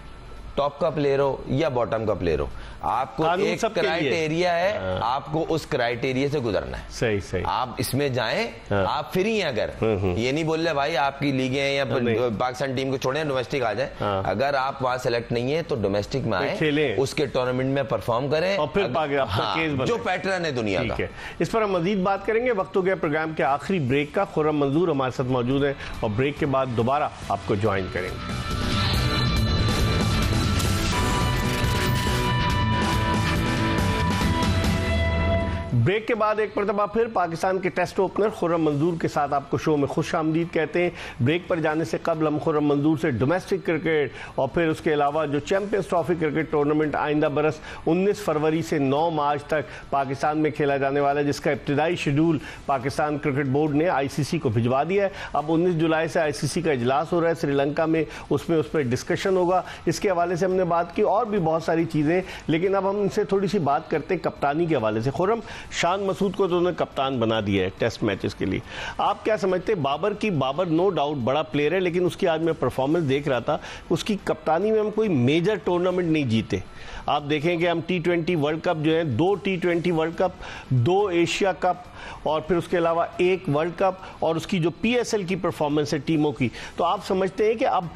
टॉप का प्लेयर हो या बॉटम का प्लेयर हो, आपको एक क्राइटेरिया है, आपको उस क्राइटेरिया से गुजरना है। सही सही, आप इसमें जाएं, आप फ्री हैं। अगर ये नहीं बोल रहे भाई आपकी लीग है या पाकिस्तान टीम को छोड़ें डोमेस्टिक आ जाए, अगर आप वहां सेलेक्ट नहीं है तो डोमेस्टिक में आए, उसके टूर्नामेंट में परफॉर्म करें और फिर जो पैटर्न है दुनिया का। इस पर हम मजीद बात करेंगे। वक्त हो गया प्रोग्राम के आखिरी ब्रेक का। खुर्रम मंजूर हमारे साथ मौजूद है और ब्रेक के बाद दोबारा आपको ज्वाइन करेंगे। ब्रेक के बाद एक मरतबा फिर पाकिस्तान के टेस्ट ओपनर खुर्रम मंजूर के साथ आपको शो में खुश आमदीद कहते हैं। ब्रेक पर जाने से कबल हम खुर्रम मंजूर से डोमेस्टिक क्रिकेट और फिर उसके अलावा जो चैंपियंस ट्रॉफी क्रिकेट टूर्नामेंट आइंदा बरस 19 फरवरी से 9 मार्च तक पाकिस्तान में खेला जाने वाला है, जिसका इब्तिदाई शेड्यूल पाकिस्तान क्रिकेट बोर्ड ने ICC को भिजवा दिया है। अब 19 जुलाई से ICC का इजलास हो रहा है श्रीलंका में, उसमें उस पर डिस्कशन होगा। इसके हवाले से हमने बात की और भी बहुत सारी चीज़ें, लेकिन अब हम इनसे थोड़ी सी बात करते हैं कप्तानी के हवाले से। खुर्रम, शान मसूद को तो उन्होंने कप्तान बना दिया है टेस्ट मैचेस के लिए, आप क्या समझते हैं? बाबर नो डाउट बड़ा प्लेयर है, लेकिन उसकी आज मैं परफॉर्मेंस देख रहा था, उसकी कप्तानी में हम कोई मेजर टूर्नामेंट नहीं जीते। आप देखेंगे हम T20 वर्ल्ड कप जो है, 2 T20 world cup, 2 Asia cup और फिर उसके अलावा 1 वर्ल्ड कप और उसकी जो PSL की परफॉर्मेंस है टीमों की, तो आप समझते हैं कि अब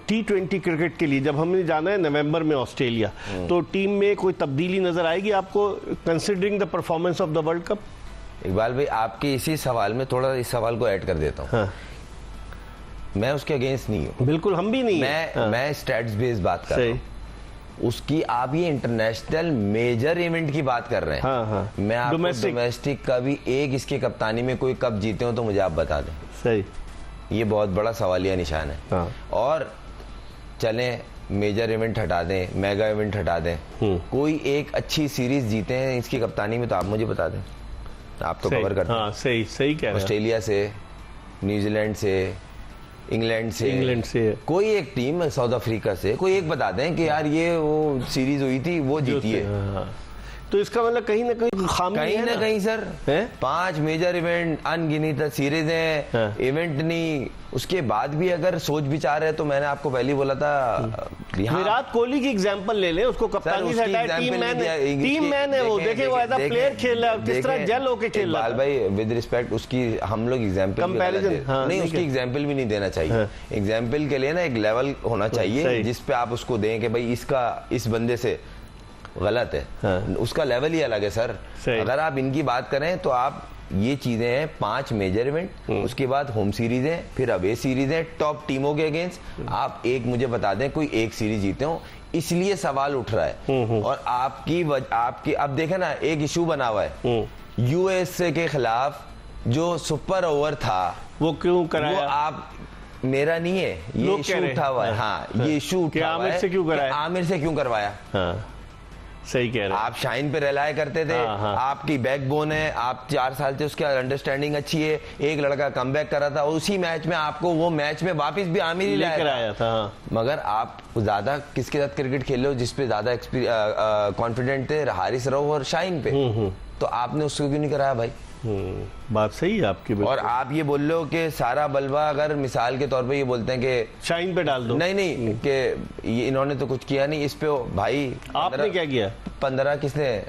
T20 क्रिकेट के लिए जब हमने जाना है नवंबर में ऑस्ट्रेलिया, तो टीम में कोई तब्दीली नजर आएगी आपको considering the performance of the world cup? Iqbal भाई, आपके इसी सवाल में थोड़ा इस सवाल को ऐड कर देता हूँ। हाँ। मैं उसके अगेंस्ट नहीं हूँ, बिल्कुल हम भी नहीं हैं। मैं स्टैट्स बेस्ड बात कर रहा हूँ उसकी। आप ये इंटरनेशनल मेजर इवेंट की बात कर रहे हैं। हाँ। मैं आपको डोमेस्टिक का भी एक इसके कप्तानी में कोई कप जीते हो तो मुझे आप बता दें। सही, ये बहुत बड़ा सवालिया निशान है। हाँ। और चलें मेजर इवेंट हटा दें, मेगा इवेंट हटा दें, कोई एक अच्छी सीरीज जीते हैं इसकी कप्तानी में तो आप मुझे बता दें। आप तो कवर करते हैं। हाँ, सही कह रहे हैं। ऑस्ट्रेलिया से, न्यूजीलैंड से, इंग्लैंड से कोई एक टीम, साउथ अफ्रीका से कोई एक बता दें कि यार ये वो सीरीज हुई थी वो जीती है। तो इसका मतलब कहीं ना कहीं खामी कहीं ना कहीं सर है? 5 मेजर इवेंट, अनगिनत सीरीज है, इवेंट नहीं, उसके बाद भी अगर सोच विचार है तो मैंने आपको पहले ही बोला था। विराट कोहली की एग्जांपल ले लें, उसको कप्तानी से हटाए, टीम मैन है वो, देखे वो एज अ प्लेयर खेल रहा है, किस तरह जेल होके खेल रहा है। भाई विद रिस्पेक्ट उसकी हम लोग एग्जांपल नहीं, उसकी एग्जांपल भी नहीं देना चाहिए। एग्जांपल के लिए ना एक लेवल होना चाहिए जिसपे आप उसको दें कि भाई इसका इस बंदे से गलत है। हाँ। उसका लेवल ही अलग है सर। अगर आप इनकी बात करें तो आप ये चीजें हैं 5 मेजर इवेंट, उसके बाद होम सीरीज है, फिर अवे सीरीज है टॉप टीमों के अगेंस्ट। आप एक मुझे बता दें कोई एक सीरीज जीते हो, इसलिए सवाल उठ रहा है। और आपकी अब देखे ना एक इशू बना हुआ है USA के खिलाफ जो सुपर ओवर था, वो क्यों कराया? वो आप मेरा नहीं है, ये इशू उठा हुआ है। हाँ, ये इशू उठा हुआ है। आमिर से क्यों करवाया? सही कह रहे हैं आप। शाइन पे रिलाय करते थे। हाँ। आपकी बैकबोन है, आप 4 साल से उसकी अंडरस्टैंडिंग अच्छी है। एक लड़का कमबैक कर रहा था, उसी मैच में आपको वो मैच में वापस भी आमिर ही लाया था। मगर आप ज्यादा किसके साथ क्रिकेट खेल रहे हो जिसपे ज्यादा कॉन्फिडेंट थे? हारिस रऊफ और शाइन पे। तो आपने उसको क्यों नहीं कराया भाई? बात सही है आपकी। और आप ये बोल रहे हो कि सारा बलवा, अगर मिसाल के तौर पे ये बोलते हैं कि शाइन पे डाल दो, नहीं कि ये इन्होंने तो कुछ किया नहीं इस पे। भाई आपने क्या किया? 15 किसने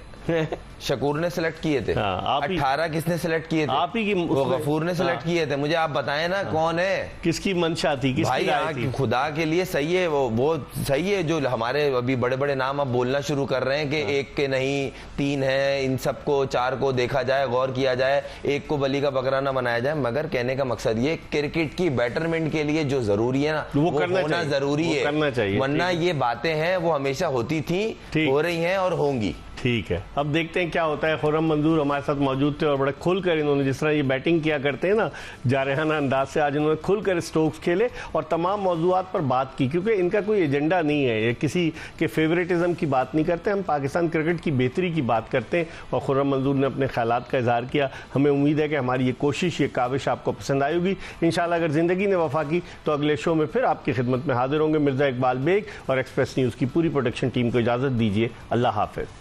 शकूर ने सिलेक्ट किए थे। हाँ, 18 किसने सिलेक्ट किए थे? आप ही की, वो गफूर ने सिलेक्ट किए थे। मुझे आप बताएं ना कौन है, किसकी मंशा थी, किसकी राय थी? खुदा के लिए सही है वो सही है। जो हमारे अभी बड़े बड़े नाम अब बोलना शुरू कर रहे हैं कि एक के नहीं 3 है, इन सबको 4 को देखा जाए, गौर किया जाए, एक को बली का बकरा ना बनाया जाए। मगर कहने का मकसद ये क्रिकेट की बेटरमेंट के लिए जो जरूरी है ना वो होना जरूरी है, करना चाहिए। वरना ये बातें हैं वो हमेशा होती थी, हो रही हैं और होंगी। ठीक है, अब देखते हैं क्या होता है। खुर्रम मंजूर हमारे साथ मौजूद थे और बड़े खुलकर इन्होंने, जिस तरह ये बैटिंग किया करते हैं ना जारहाना अंदाज से, आज इन्होंने खुलकर स्ट्रोक्स खेले और तमाम मौजूदात पर बात की, क्योंकि इनका कोई एजेंडा नहीं है, ये किसी के फेवरेटिज्म की बात नहीं करते। हम पाकिस्तान क्रिकेट की बेहतरी की बात करते हैं और खुर्रम मंजूर ने अपने ख्यालात का इजहार किया। हमें उम्मीद है कि हमारी ये कोशिश, ये काविश आपको पसंद आई होगी। इंशाल्लाह अगर ज़िंदगी ने वफा की तो अगले शो में फिर आपकी खिदमत में हाजिर होंगे। मिर्ज़ा इकबाल बेग और एक्सप्रेस न्यूज़ की पूरी प्रोडक्शन टीम को इजाज़त दीजिए। अल्लाह हाफ़िज़।